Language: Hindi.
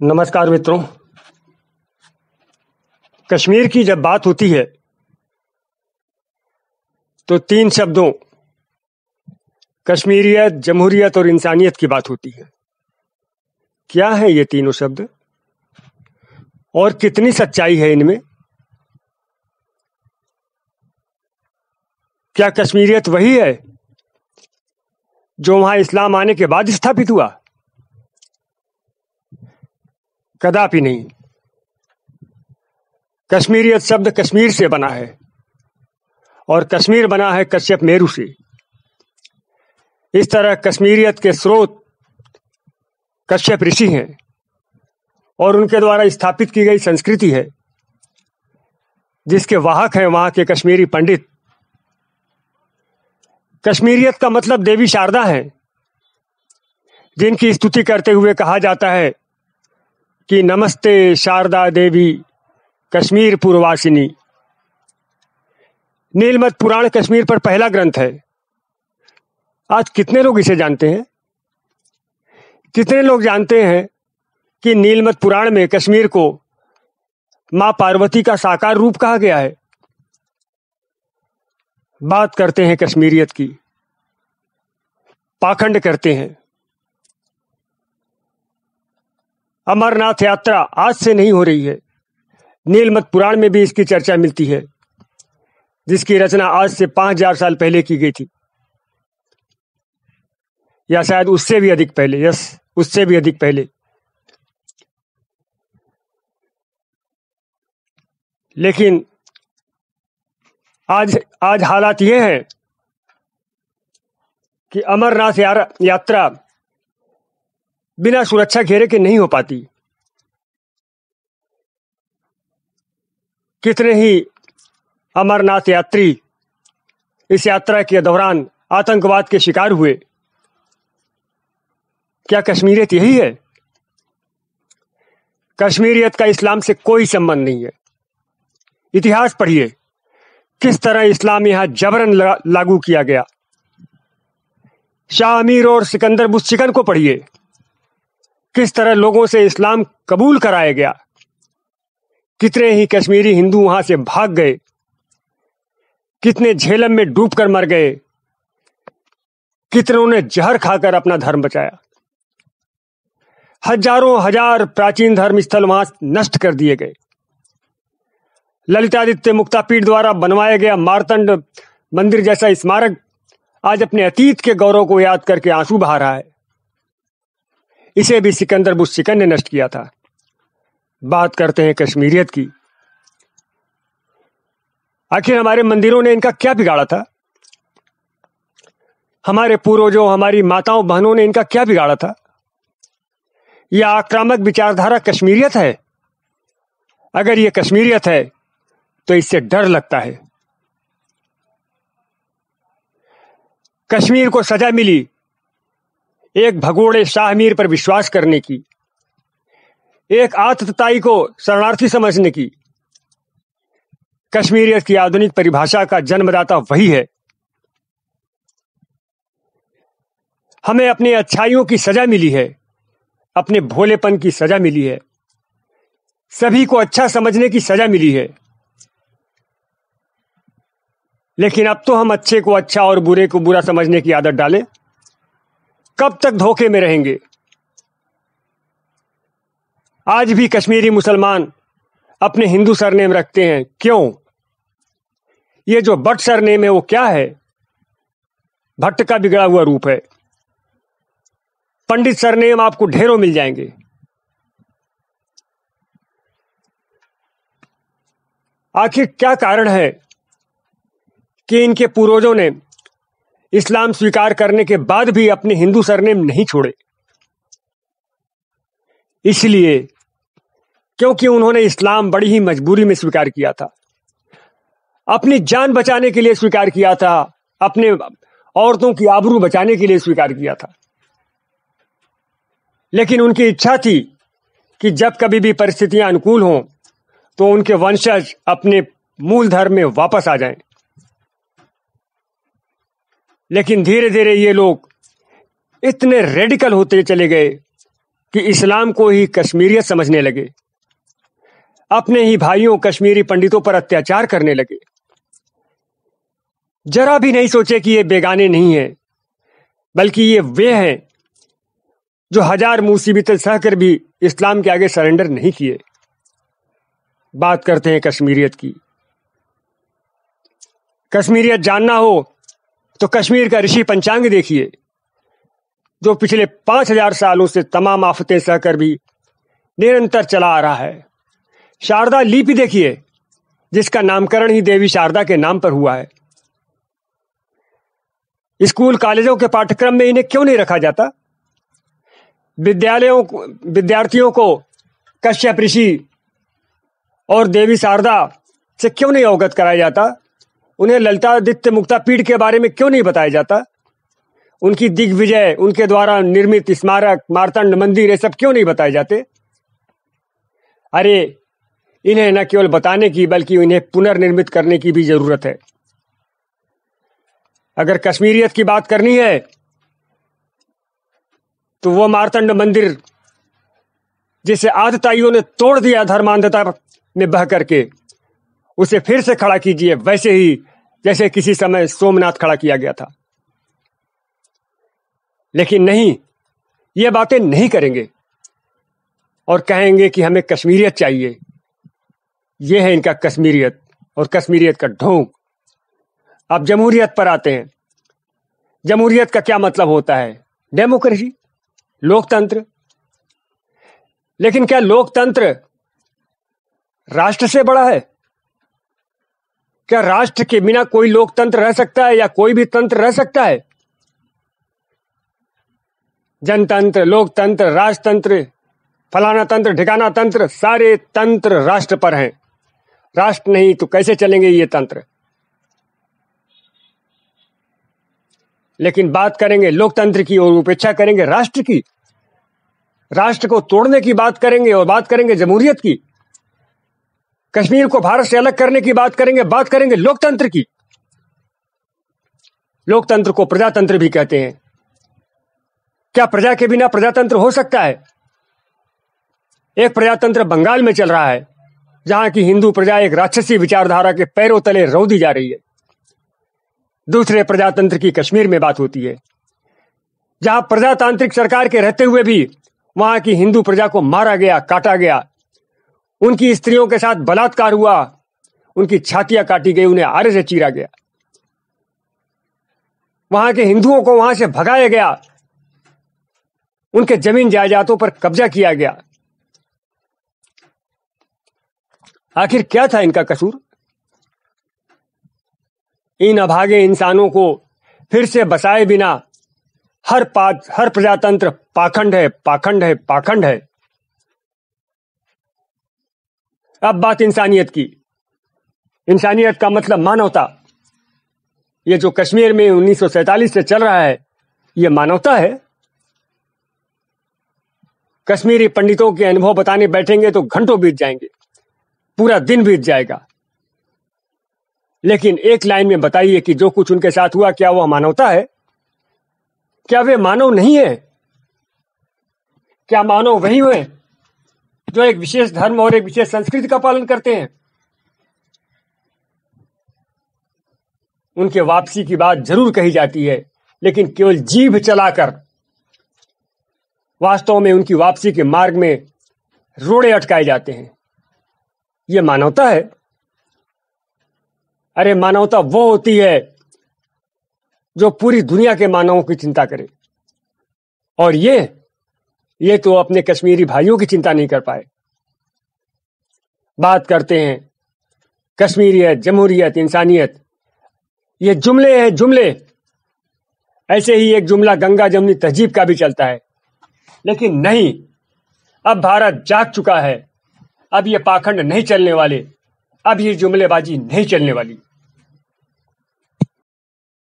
नमस्कार मित्रों। कश्मीर की जब बात होती है तो तीन शब्दों कश्मीरियत, जमहूरियत और इंसानियत की बात होती है। क्या है ये तीनों शब्द और कितनी सच्चाई है इनमें? क्या कश्मीरियत वही है जो वहां इस्लाम आने के बाद स्थापित हुआ? कदापि नहीं। कश्मीरियत शब्द कश्मीर से बना है और कश्मीर बना है कश्यप मेरु से। इस तरह कश्मीरियत के स्रोत कश्यप ऋषि हैं और उनके द्वारा स्थापित की गई संस्कृति है जिसके वाहक हैं वहां के कश्मीरी पंडित। कश्मीरियत का मतलब देवी शारदा है, जिनकी स्तुति करते हुए कहा जाता है कि नमस्ते शारदा देवी कश्मीर पुरवासिनी। नीलमत पुराण कश्मीर पर पहला ग्रंथ है। आज कितने लोग इसे जानते हैं? कितने लोग जानते हैं कि नीलमत पुराण में कश्मीर को मां पार्वती का साकार रूप कहा गया है? बात करते हैं कश्मीरियत की, पाखंड करते हैं। अमरनाथ यात्रा आज से नहीं हो रही है। नीलमत पुराण में भी इसकी चर्चा मिलती है, जिसकी रचना आज से 5000 साल पहले की गई थी, या शायद उससे भी अधिक पहले। उससे भी अधिक पहले। लेकिन आज हालात ये हैं कि अमरनाथ यात्रा बिना सुरक्षा घेरे के नहीं हो पाती। कितने ही अमरनाथ यात्री इस यात्रा के दौरान आतंकवाद के शिकार हुए। क्या कश्मीरियत यही है? कश्मीरियत का इस्लाम से कोई संबंध नहीं है। इतिहास पढ़िए, किस तरह इस्लाम यहां जबरन लागू किया गया। शाह अमीर और सिकंदर बुस्सिकन को पढ़िए, किस तरह लोगों से इस्लाम कबूल कराया गया। कितने ही कश्मीरी हिंदू वहां से भाग गए, कितने झेलम में डूबकर मर गए, कितनों ने जहर खाकर अपना धर्म बचाया। हजारों हजार प्राचीन धर्म स्थल वहां नष्ट कर दिए गए। ललितादित्य मुक्तापीठ द्वारा बनवाया गया मार्तंड मंदिर जैसा स्मारक आज अपने अतीत के गौरव को याद करके आंसू बहा रहा है। इसे भी सिकंदर बुस्सिकन ने नष्ट किया था। बात करते हैं कश्मीरियत की। आखिर हमारे मंदिरों ने इनका क्या बिगाड़ा था? हमारे पूर्वजों, हमारी माताओं बहनों ने इनका क्या बिगाड़ा था? यह आक्रामक विचारधारा कश्मीरियत है? अगर यह कश्मीरियत है तो इससे डर लगता है। कश्मीर को सजा मिली एक भगोड़े शाह मीर पर विश्वास करने की, एक आतताई को शरणार्थी समझने की। कश्मीरियत की आधुनिक परिभाषा का जन्मदाता वही है। हमें अपनी अच्छाइयों की सजा मिली है, अपने भोलेपन की सजा मिली है, सभी को अच्छा समझने की सजा मिली है। लेकिन अब तो हम अच्छे को अच्छा और बुरे को बुरा समझने की आदत डालें। कब तक धोखे में रहेंगे? आज भी कश्मीरी मुसलमान अपने हिंदू सरनेम रखते हैं। क्यों? ये जो भट्ट सरनेम है वो क्या है? भट्ट का बिगड़ा हुआ रूप है। पंडित सरनेम आपको ढेरों मिल जाएंगे। आखिर क्या कारण है कि इनके पूर्वजों ने इस्लाम स्वीकार करने के बाद भी अपने हिंदू सरनेम नहीं छोड़े? इसलिए क्योंकि उन्होंने इस्लाम बड़ी ही मजबूरी में स्वीकार किया था, अपनी जान बचाने के लिए स्वीकार किया था, अपने औरतों की आबरू बचाने के लिए स्वीकार किया था। लेकिन उनकी इच्छा थी कि जब कभी भी परिस्थितियां अनुकूल हों तो उनके वंशज अपने मूल धर्म में वापस आ जाएं। लेकिन धीरे धीरे ये लोग इतने रेडिकल होते चले गए कि इस्लाम को ही कश्मीरियत समझने लगे, अपने ही भाइयों कश्मीरी पंडितों पर अत्याचार करने लगे। जरा भी नहीं सोचे कि ये बेगाने नहीं हैं, बल्कि ये वे हैं जो हजार मुसीबतें सहकर भी इस्लाम के आगे सरेंडर नहीं किए। बात करते हैं कश्मीरियत की। कश्मीरियत जानना हो तो कश्मीर का ऋषि पंचांग देखिए, जो पिछले 5000 सालों से तमाम आफतें सहकर भी निरंतर चला आ रहा है। शारदा लिपि देखिए, जिसका नामकरण ही देवी शारदा के नाम पर हुआ है। स्कूल कॉलेजों के पाठ्यक्रम में इन्हें क्यों नहीं रखा जाता? विद्यार्थियों को कश्यप ऋषि और देवी शारदा से क्यों नहीं अवगत कराया जाता? उन्हें ललितादित्य मुक्तापीठ के बारे में क्यों नहीं बताया जाता? उनकी दिग्विजय, उनके द्वारा निर्मित स्मारक, मार्तंड मंदिर, ये सब क्यों नहीं बताए जाते? अरे इन्हें न केवल बताने की बल्कि इन्हें पुनर्निर्मित करने की भी जरूरत है। अगर कश्मीरियत की बात करनी है तो वो मार्तंड मंदिर जिसे आदताइयों ने तोड़ दिया धर्मांधता में बह करके, उसे फिर से खड़ा कीजिए, वैसे ही जैसे किसी समय सोमनाथ खड़ा किया गया था। लेकिन नहीं, ये बातें नहीं करेंगे और कहेंगे कि हमें कश्मीरियत चाहिए। यह है इनका कश्मीरियत और कश्मीरियत का ढोंग। अब जमहूरियत पर आते हैं। जमहूरियत का क्या मतलब होता है? डेमोक्रेसी, लोकतंत्र। लेकिन क्या लोकतंत्र राष्ट्र से बड़ा है? क्या राष्ट्र के बिना कोई लोकतंत्र रह सकता है या कोई भी तंत्र रह सकता है? जनतंत्र, लोकतंत्र, राजतंत्र, फलाना तंत्र, ठिकाना तंत्र, सारे तंत्र राष्ट्र पर हैं। राष्ट्र नहीं तो कैसे चलेंगे ये तंत्र? लेकिन बात करेंगे लोकतंत्र की और उपेक्षा करेंगे राष्ट्र की। राष्ट्र को तोड़ने की बात करेंगे और बात करेंगे जमहूरियत की। कश्मीर को भारत से अलग करने की बात करेंगे लोकतंत्र की। लोकतंत्र को प्रजातंत्र भी कहते हैं। क्या प्रजा के बिना प्रजातंत्र हो सकता है? एक प्रजातंत्र बंगाल में चल रहा है, जहां की हिंदू प्रजा एक राक्षसी विचारधारा के पैरों तले रौंदी जा रही है। दूसरे प्रजातंत्र की कश्मीर में बात होती है, जहां प्रजातांत्रिक सरकार के रहते हुए भी वहां की हिंदू प्रजा को मारा गया, काटा गया, उनकी स्त्रियों के साथ बलात्कार हुआ, उनकी छातियां काटी गई, उन्हें आरे से चीरा गया, वहां के हिंदुओं को वहां से भगाया गया, उनके जमीन जायदादों पर कब्जा किया गया। आखिर क्या था इनका कसूर? इन अभागे इंसानों को फिर से बसाए बिना हर प्रजातंत्र पाखंड है, पाखंड है, पाखंड है। अब बात इंसानियत की। इंसानियत का मतलब मानवता। ये जो कश्मीर में 1947 से चल रहा है, ये मानवता है। कश्मीरी पंडितों के अनुभव बताने बैठेंगे तो घंटों बीत जाएंगे, पूरा दिन बीत जाएगा। लेकिन एक लाइन में बताइए कि जो कुछ उनके साथ हुआ, क्या वह मानवता है? क्या वे मानव नहीं है? क्या मानव वही हुए जो एक विशेष धर्म और एक विशेष संस्कृति का पालन करते हैं? उनके वापसी की बात जरूर कही जाती है, लेकिन केवल जीभ चलाकर। वास्तव में उनकी वापसी के मार्ग में रोड़े अटकाए जाते हैं। यह मानवता है? अरे मानवता वो होती है जो पूरी दुनिया के मानवों की चिंता करे, और ये तो अपने कश्मीरी भाइयों की चिंता नहीं कर पाए। बात करते हैं कश्मीरियत, जमहूरियत, इंसानियत। ये जुमले हैं, जुमले। ऐसे ही एक जुमला गंगा जमुनी तहजीब का भी चलता है, लेकिन नहीं, अब भारत जाग चुका है। अब ये पाखंड नहीं चलने वाले, अब ये जुमलेबाजी नहीं चलने वाली।